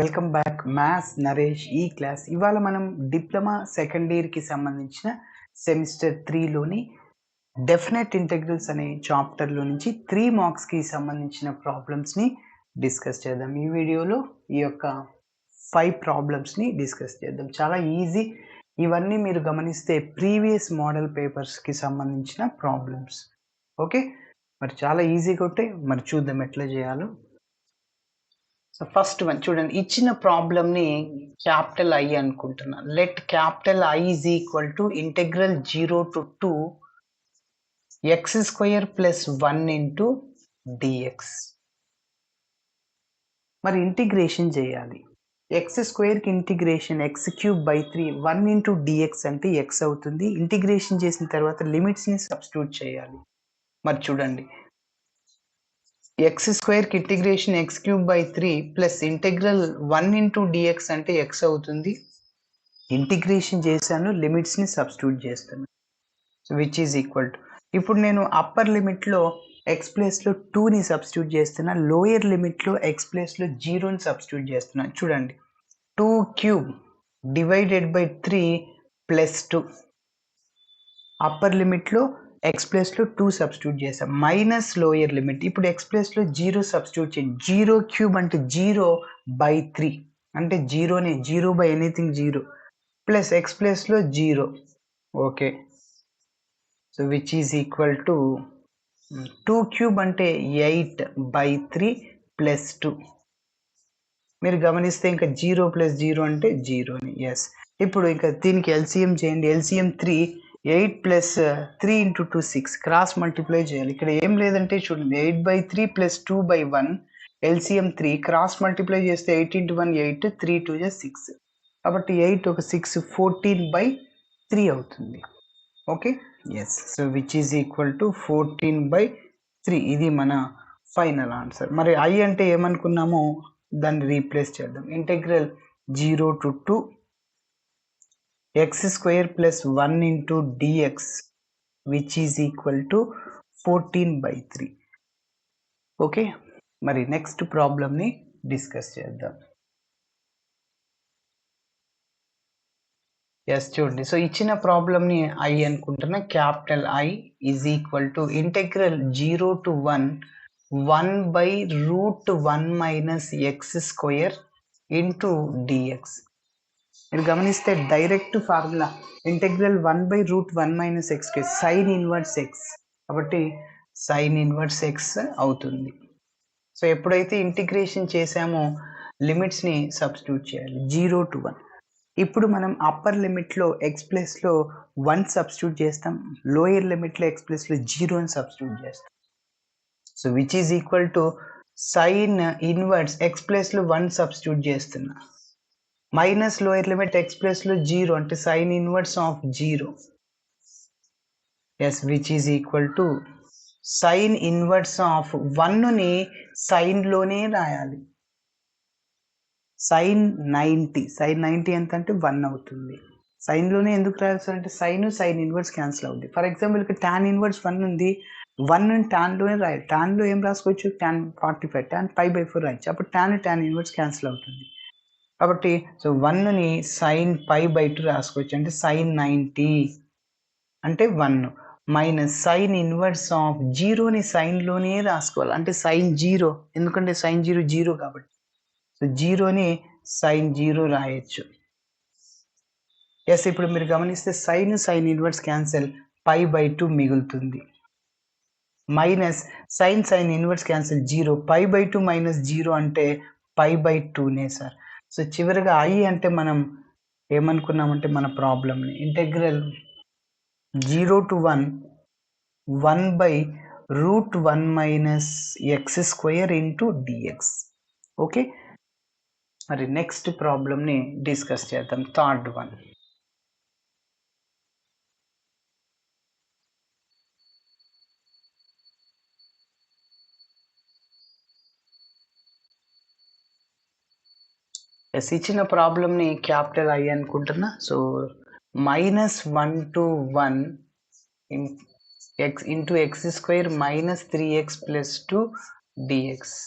Welcome back maths Naresh ఈ class. ఇవాళ మనం డిప్లొమా సెకండ్ ఇయర్కి సంబంధించిన సెమిస్టర్ 3లోని డెఫినెట్ ఇంటెగ్రల్స్ అనే చాప్టర్లో నుంచి 3 మార్క్స్కి సంబంధించిన ప్రాబ్లమ్స్ని డిస్కస్ చేద్దాం. ఈ వీడియోలో ఈ యొక్క 5 ప్రాబ్లమ్స్ని డిస్కస్ చేద్దాం. చాలా ఈజీ. ఇవన్నీ మీరు గమనిస్తే ప్రీవియస్ మోడల్ పేపర్స్కి సంబంధించిన ప్రాబ్లమ్స్. ఓకే, మరి చాలా ఈజీగా ఉంటే మరి చూద్దాం ఎట్లా చేయాలో. సో ఫస్ట్ వన్ చూడండి, ఇచ్చిన ప్రాబ్లమ్ని క్యాపిటల్ ఐ అనుకుంటున్నా. Let capital I is equal to integral 0 to 2 x square plus 1 into d x. మరి ఇంటిగ్రేషన్ చేయాలి. ఎక్స్ స్క్వేర్కి integration x cube by 3 1 into d x అంటే ఎక్స్ అవుతుంది. ఇంటిగ్రేషన్ చేసిన తర్వాత లిమిట్స్ని సబ్స్టిట్యూట్ చేయాలి. మరి చూడండి, ఎక్స్ స్క్వేర్కి integration x cube by 3 plus integral 1 into d x అంటే ఎక్స్ అవుతుంది. ఇంటిగ్రేషన్ చేశాను, లిమిట్స్ని సబ్స్టిట్యూట్ చేస్తాను. So which is equal to, ఇప్పుడు నేను అప్పర్ లిమిట్లో ఎక్స్ ప్లేస్లో 2ని సబ్స్టిట్యూట్ చేస్తున్నా, లోయర్ లిమిట్లో ఎక్స్ ప్లేస్లో 0ని సబ్స్టిట్యూట్ చేస్తున్నాను. చూడండి, 2 cube divided by 3 plus 2. Upper లిమిట్లో ఎక్స్ ప్లేస్లో 2 సబ్స్టిట్యూట్ చేసాం, మైనస్ లోయర్ లిమిట్. ఇప్పుడు ఎక్స్ ప్లేస్లో 0 సబ్స్టిట్యూట్ చేయండి. 0 క్యూబ్ అంటే 0 బై 3 అంటే 0నే, 0 బై ఎనీథింగ్ 0 ప్లస్ ఎక్స్ ప్లేస్లో 0. Okay, so which is equal to 2 cube అంటే 8 బై 3 ప్లస్ 2. మీరు గమనిస్తే ఇంకా 0 ప్లస్ 0 అంటే 0ని. ఎస్, ఇప్పుడు ఇంకా దీనికి ఎల్సిఎం చేయండి. LCM 3, 8 plus 3 into 2 6, cross multiply చేయాలి. ఇక్కడ ఏం లేదంటే చూడండి, 8 by 3 plus 2 by 1 LCM 3, cross multiply చేస్తే 8 ఇంటూ 1 8, 3 2 6, కాబట్టి 8 ఒక 6 14 బై 3 అవుతుంది. Okay, yes, so which is equal to 14 by 3. ఇది మన ఫైనల్ ఆన్సర్. మరి ఐ అంటే ఏమనుకున్నామో దాన్ని రీప్లేస్ చేద్దాం. Integral 0 to 2 x square plus 1 into dx which is equal to 14 by 3. Okay, మరి నెక్స్ట్ ప్రాబ్లమ్ని డిస్కస్ చేద్దాం. ఎస్, చూడండి, సో ఇచ్చిన ప్రాబ్లమ్ని ఐ అనుకుంటున్నా. Capital I is equal to integral 0 to 1 by root 1 minus x square into dx. మీరు గమనిస్తే direct formula integral 1 by root 1 minus x sine inverse x, కాబట్టి సైన్ ఇన్వర్స్ ఎక్స్ అవుతుంది. So ఎప్పుడైతే integration చేసామో లిమిట్స్ని సబ్స్టిట్యూట్ చేయాలి. 0 to 1. ఇప్పుడు మనం అప్పర్ లిమిట్లో ఎక్స్ ప్లేస్లో 1 సబ్స్టిట్యూట్ చేస్తాం, లోయర్ లిమిట్లో ఎక్స్ ప్లేస్లో 0ని సబ్స్టిట్యూట్ చేస్తాం. So which is equal to sine inverse x ప్లేస్లో 1 సబ్స్టిట్యూట్ చేస్తున్నా, మైనస్ లోయర్ లిమిట్ ఎక్స్ ప్లేస్లో 0 అంటే sine inverse of 0. Yes, which is equal to sine inverse of 1ని సైన్లోనే రాయాలి. సైన్ 90, సైన్ 90 ఎంత అంటే 1 అవుతుంది. సైన్లోనే ఎందుకు రాయాల్సి అంటే సైన్ ఇన్వర్స్ క్యాన్సిల్ అవుతుంది. ఫర్ ఎగ్జాంపుల్ ఇక్కడ టాన్ ఇన్వర్స్ 1 ఉంది, 1 టాన్లోనే రాయాలి. టాన్లో ఏం రాసుకోవచ్చు, టాన్ 45, టాన్ పై బై 4 రాయచ్చు. అప్పుడు టాన్ ఇన్వర్స్ క్యాన్సిల్ అవుతుంది. కాబట్టి సో 1ని సైన్ పై బై 2 రాసుకోవచ్చు, అంటే సైన్ 90 అంటే 1 మైనస్ సైన్ ఇన్వర్స్ ఆఫ్ 0ని సైన్లోనే రాసుకోవాలి, అంటే సైన్ 0, ఎందుకంటే సైన్ 0 0 కాబట్టి సో 0ని సైన్ 0 రాయొచ్చు. ఎస్, ఇప్పుడు మీరు గమనిస్తే sine inverse cancel, pi by 2 మిగులుతుంది, minus sine inverse cancel 0, pi by 2 minus 0 అంటే పై బై 2నే సార్. సో చివరిగా ఐ అంటే మనం ఏమనుకున్నామంటే మన ప్రాబ్లమ్ని integral 0 to 1 by root 1 minus x square into dx. Okay, మరి నెక్స్ట్ ప్రాబ్లమ్ని డిస్కస్ చేద్దాం. Third one. ఎస్, ఇచ్చిన ప్రాబ్లమ్ని క్యాపిటల్ ఐ అనుకుంటున్నా. So -1 to 1 x into x square minus 3x plus 2 d x.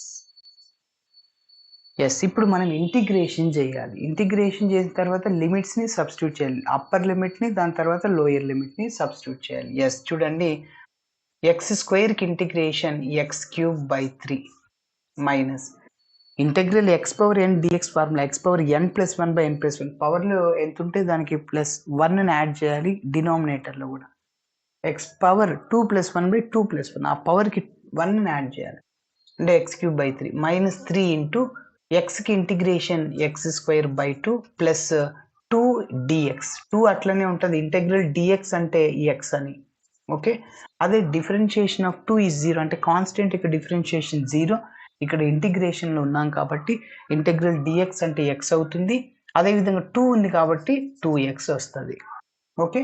Yes, ఇప్పుడు మనం ఇంటిగ్రేషన్ చేయాలి. ఇంటిగ్రేషన్ చేసిన తర్వాత లిమిట్స్ని సబ్స్టిట్యూట్ చేయాలి. అప్పర్ లిమిట్ని, దాని తర్వాత లోయర్ లిమిట్ని సబ్స్టిట్యూట్ చేయాలి. ఎస్, చూడండి, ఎక్స్ స్క్వేర్కి integration x cube by 3 minus integral x power n d x formula x power n plus 1 by n plus 1. పవర్లో ఎంత ఉంటే దానికి ప్లస్ 1ని యాడ్ చేయాలి డినామినేటర్లో కూడా. X power 2 plus 1 by 2 plus 1, ఆ పవర్కి 1ని యాడ్ చేయాలి అంటే x cube by 3 minus 3 into ఎక్స్కి integration x square by 2 plus 2 d x. 2 అట్లనే ఉంటుంది, ఇంటెగ్రల్ డిఎక్స్ అంటే ఎక్స్ అని. ఓకే, అదే డిఫరెన్షియేషన్ ఆఫ్ 2 ఈజ్ 0 అంటే కాన్స్టెంట్, ఇక్కడ డిఫరెన్షియేషన్ 0, ఇక్కడ ఇంటిగ్రేషన్లో ఉన్నాం కాబట్టి ఇంటెగ్రల్ డిఎక్స్ అంటే ఎక్స్ అవుతుంది. అదేవిధంగా 2 ఉంది కాబట్టి 2x వస్తుంది. ఓకే,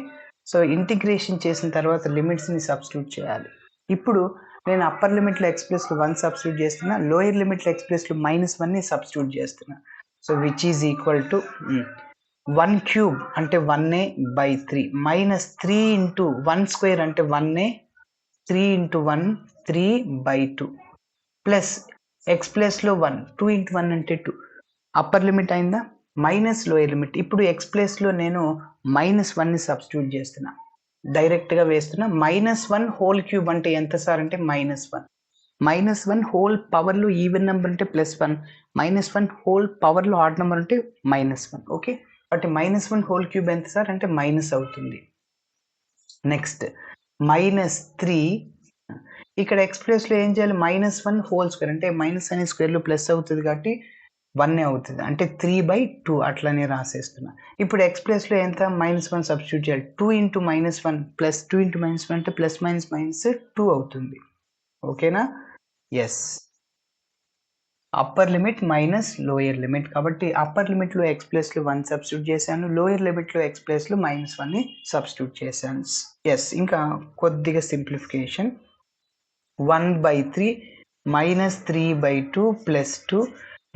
సో ఇంటిగ్రేషన్ చేసిన తర్వాత లిమిట్స్ని సబ్స్టిట్యూట్ చేయాలి. ఇప్పుడు నేను అప్పర్ లిమిట్లో ఎక్స్ ప్లస్లో 1 సబ్స్టిట్యూట్ చేస్తున్నా, లోయర్ లిమిట్లో ఎక్స్ ప్లస్లో -1ని సబ్స్టిట్యూట్ చేస్తున్నా. So which is equal to 1 cube అంటే 1a by 3 minus 3 into 1 square అంటే 1a, 3 into 1 3 by 2 plus X ప్లస్లో 1, 2 ఇంటూ 1 అంటే 2. అప్పర్ లిమిట్ అయిందా, మైనస్ లోయర్ లిమిట్. ఇప్పుడు ఎక్స్ ప్లస్లో నేను -1ని సబ్స్టిట్యూట్ చేస్తున్నా, డైరెక్ట్గా వేస్తున్నా. -1 హోల్ క్యూబ్ అంటే ఎంత సార్ అంటే -1. -1 హోల్ పవర్లో ఈవెన్ నెంబర్ అంటే +1, -1 హోల్ పవర్లో ఆడ్ నెంబర్ అంటే -1. ఓకే, కాబట్టి -1 హోల్ క్యూబ్ ఎంత సార్ అంటే మైనస్ అవుతుంది. నెక్స్ట్ -3, ఇక్కడ ఎక్స్ ప్లస్లో ఏం చేయాలి, -1 హోల్ స్క్వేర్ అంటే మైనస్ అనే స్క్వేర్లో ప్లస్ అవుతుంది కాబట్టి 1 అవుతుంది అంటే 3/2 అట్లనే రాసేస్తున్నా. ఇప్పుడు ఎక్స్ ప్లస్లో ఎంత, -1 సబ్స్టిట్యూట్ చేయాలి. 2 ఇంటూ -1 ప్లస్ 2 ఇంటూ -1 అంటే ప్లస్ మైనస్ మైనస్ 2 అవుతుంది. ఓకేనా, yes. Upper limit minus lower limit కాబట్టి అప్పర్ లిమిట్లో ఎక్స్ ప్లస్లో 1 సబ్స్టిట్యూట్ చేశాను, లోయర్ లిమిట్లో ఎక్స్ ప్లస్లో -1ని సబ్స్టిట్యూట్ చేశాను. ఎస్, ఇంకా కొద్దిగా సింప్లిఫికేషన్. 1/3 -3/2 ప్లస్ 2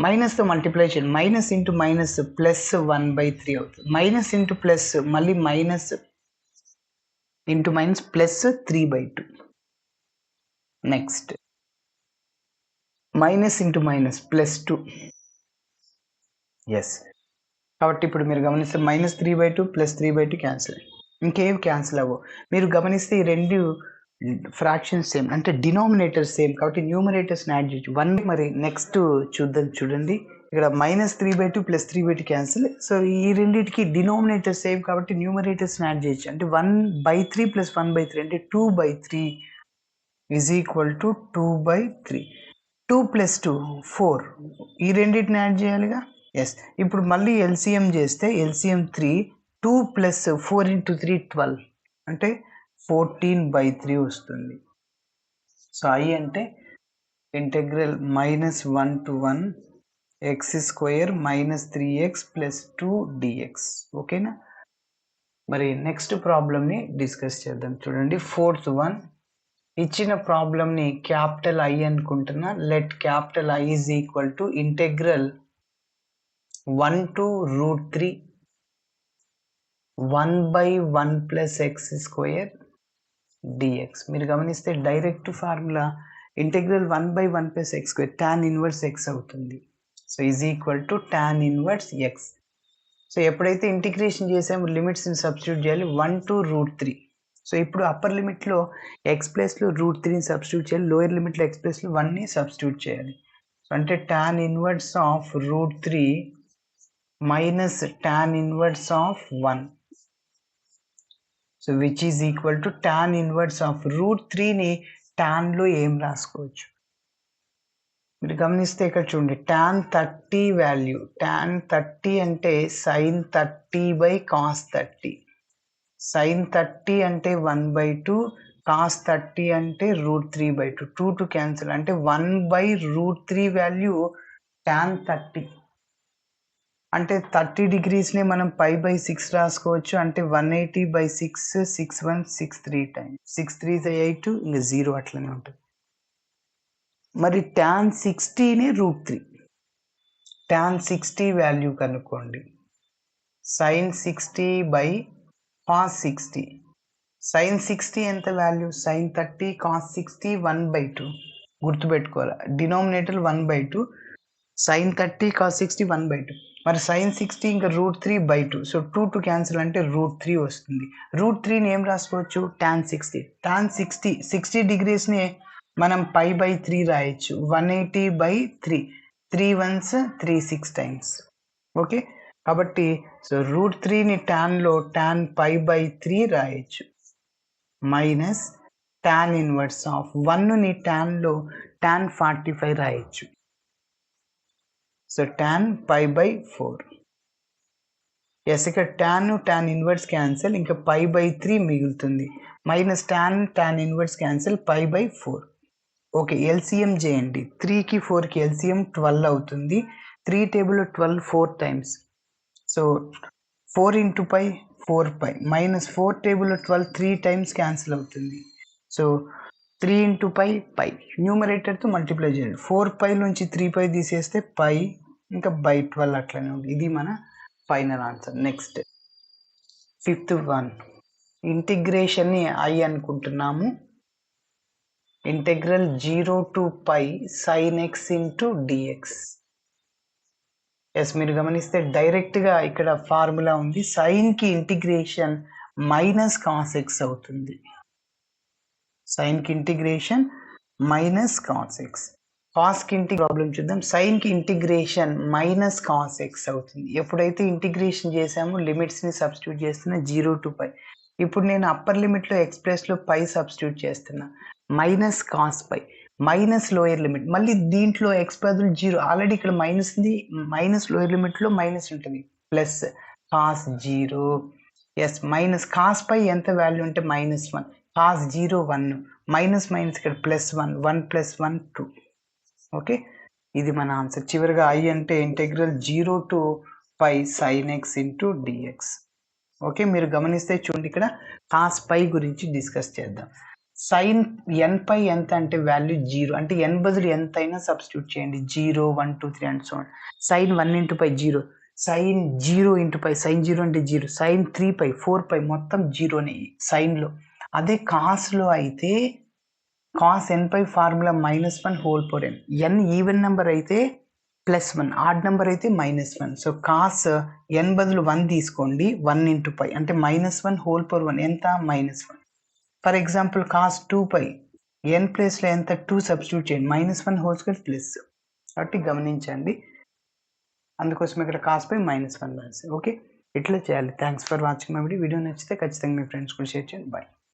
మైనస్తో మల్టిప్లై చేయండి, మైనస్ ఇంటూ మైనస్ ప్లస్ 1/3 అవుతుంది. మైనస్ ఇంటూ ప్లస్ మళ్ళీ minus into minus plus 3/2. Next minus into minus plus 2. Yes, కాబట్టి ఇప్పుడు మీరు గమనిస్తే -3/2 ప్లస్ 3/2 క్యాన్సిల్, ఇంకేం క్యాన్సిల్ అవ్వవు. మీరు గమనిస్తే ఈ రెండు ఫ్రాక్షన్స్ సేమ్ అంటే డినామినేటర్ సేమ్ కాబట్టి న్యూమరేటర్స్ని యాడ్ చేయొచ్చు. 1 మరి నెక్స్ట్ చూద్దాం. చూడండి, ఇక్కడ -3/2 ప్లస్ 3/2 క్యాన్సిల్. సో ఈ రెండింటికి డినామినేటర్ సేమ్ కాబట్టి న్యూమరేటర్స్ని యాడ్ చేయొచ్చు. అంటే 1/3 ప్లస్ 1/3 అంటే 2/3 ఈజ్ ఈక్వల్ టు 2/3. 2 ప్లస్ 2 4, ఈ రెండింటిని యాడ్ చేయాలిగా. ఎస్, ఇప్పుడు మళ్ళీ ఎల్సిఎం చేస్తే ఎల్సిఎం 3, 2 ప్లస్ 4 ఇంటూ 3 12 అంటే 14/3 వస్తుంది. సో ఐ అంటే integral -1 to 1 X square -3x plus 2 dx. ఓకేనా, మరి నెక్స్ట్ ప్రాబ్లమ్ని డిస్కస్ చేద్దాం. చూడండి, 4th one. ఇచ్చిన ప్రాబ్లమ్ని క్యాపిటల్ ఐ అనుకుంటున్నా. Let capital I is equal to integral 1 to √3 1/1 plus x square dx. మీరు గమనిస్తే direct formula integral 1/1 plus x square tan inverse x అవుతుంది. So is equal to tan inverse x. So ఎప్పుడైతే integration చేసామో లిమిట్స్ని substitute చేయాలి 1 to √3. So ఇప్పుడు upper లిమిట్లో x ప్లస్లో √3ని సబ్స్టిట్యూట్ చేయాలి, లోయర్ లిమిట్లో ఎక్స్ ప్లస్లో 1ని సబ్స్టిట్యూట్ చేయాలి. సో అంటే tan inverse of √3 minus tan inverse of 1. So which is equal to tan inverse of √3ని ట్యాన్లో ఏం రాసుకోవచ్చు. మీరు గమనిస్తే ఇక్కడ చూడండి, tan 30 వాల్యూ, tan 30 అంటే sin 30/cos 30. sin 30 అంటే 1/2, cos 30 అంటే √3/2. 2 క్యాన్సిల్ అంటే 1/√3 వాల్యూ tan 30 అంటే 30 degreesనే మనం π/6 రాసుకోవచ్చు. అంటే 180/6, 6163 టైమ్స్ 6 3 8 ఇంకా 0 అట్లనే ఉంటుంది. మరి tan 60నే √3, tan 60 వాల్యూ కనుక్కోండి. sin 60/cos 60, sin 60 ఎంత వాల్యూ, sin 30 cos 60 1/2. గుర్తుపెట్టుకోవాలి, డినామినేటర్ 1/2, సైన్ 30 కాస్ 60 1/2. మరి సైన్ 60 ఇంకా √3/2. సో 2 క్యాన్సిల్ అంటే √3 వస్తుంది. √3ని ఏం రాసుకోవచ్చు? tan 60. tan 60 డిగ్రీస్ని మనం π/3 రాయొచ్చు. 180/3. 3 1s 3 6 టైమ్స్. ఓకే, కాబట్టి సో √3ని ట్యాన్లో tan π/3 రాయొచ్చు. మైనస్ tan ఇన్వర్స్ ఆఫ్ 1ని ట్యాన్లో tan 45 రాయొచ్చు. So tan π/4. ఎస్, ఇక్కడ tan ఇన్వర్స్ క్యాన్సిల్, ఇంకా π/3 మిగులుతుంది. Minus tan inverse cancel, π/4. Okay, LCM చేయండి. 3కి 4కి ఎల్సిఎం 12 అవుతుంది. 3 టేబుల్లో 12 4 టైమ్స్. సో 4 into π 4π మైనస్ 4 టేబుల్లో 12 3 టైమ్స్ క్యాన్సిల్ అవుతుంది. సో 3 into π న్యూమరేటర్తో మల్టిప్లై చేయండి. 4π నుంచి 3π తీసేస్తే π ఇంకా /12 అట్లనే ఉంది. ఇది మన final answer. Next 5th one, ఇంటిగ్రేషన్ని I అనుకుంటున్నాము. Integral 0 to π sin x into dx. Yes, మీరు గమనిస్తే డైరెక్ట్గా ఇక్కడ ఫార్ములా ఉంది. సైన్కి ఇంటిగ్రేషన్ మైనస్ కాస్ ఎక్స్ అవుతుంది. సైన్కి ఇంటిగ్రేషన్ మైనస్ కాస్ ఎక్స్. కాస్కి ప్రాబ్లం చూద్దాం. సైన్కి ఇంటిగ్రేషన్ మైనస్ కాస్ ఎక్స్ అవుతుంది. ఎప్పుడైతే ఇంటిగ్రేషన్ చేసామో లిమిట్స్ని సబ్స్టిట్యూట్ చేస్తున్నా 0 to π. ఇప్పుడు నేను అప్పర్ లిమిట్లో ఎక్స్ ప్లస్లో పై సబ్స్టిట్యూట్ చేస్తున్నా. Minus cos pi minus lower limit, మళ్ళీ దీంట్లో ఎక్స్ బదులు 0. ఆల్రెడీ ఇక్కడ మైనస్ ఉంది, మైనస్ లోయర్ లిమిట్లో మైనస్ ఉంటుంది. Plus cos 0. Yes, minus cos pi ఎంత వాల్యూ అంటే -1. కాస్ 0 1. మైనస్ ఇక్కడ +1. 1 + 1 2. ఓకే, ఇది మన ఆన్సర్. చివరిగా I అంటే integral 0 to π sin x into dx. Okay, మీరు గమనిస్తే చూడండి, ఇక్కడ కాస్ పై గురించి డిస్కస్ చేద్దాం. సైన్ n పై ఎంత అంటే వాల్యూ 0, అంటే n బదులు ఎంత అయినా సబ్స్టిట్యూట్ చేయండి. 0 1 2 3 and so on. Sine 1 into π 0, sine 0 into π, sine 0 అంటే 0, సైన్ 3π 4π మొత్తం 0నే సైన్లో. అదే కాస్లో అయితే cos n pi formula -1 whole power n. n even number అయితే +1, ఆడ్ నెంబర్ అయితే -1. సో కాస్ n బదులు 1 తీసుకోండి. 1 into π అంటే -1 హోల్ పవర్ 1 ఎంత? -1. ఫర్ ఎగ్జాంపుల్ కాస్ 2π n ప్లేస్లో ఎంత? 2 సబ్స్టిట్యూట్ చేయండి. -1 హోల్ స్క్వేర్ ప్లస్. కాబట్టి గమనించండి, అందుకోసం ఇక్కడ కాస్ పై -1 రాసి. ఓకే, ఇట్లా చేయాలి. Thanks for watching my video. Video నచ్చితే ఖచ్చితంగా మీ ఫ్రెండ్స్ కూడా షేర్ చేయండి. బాయ్.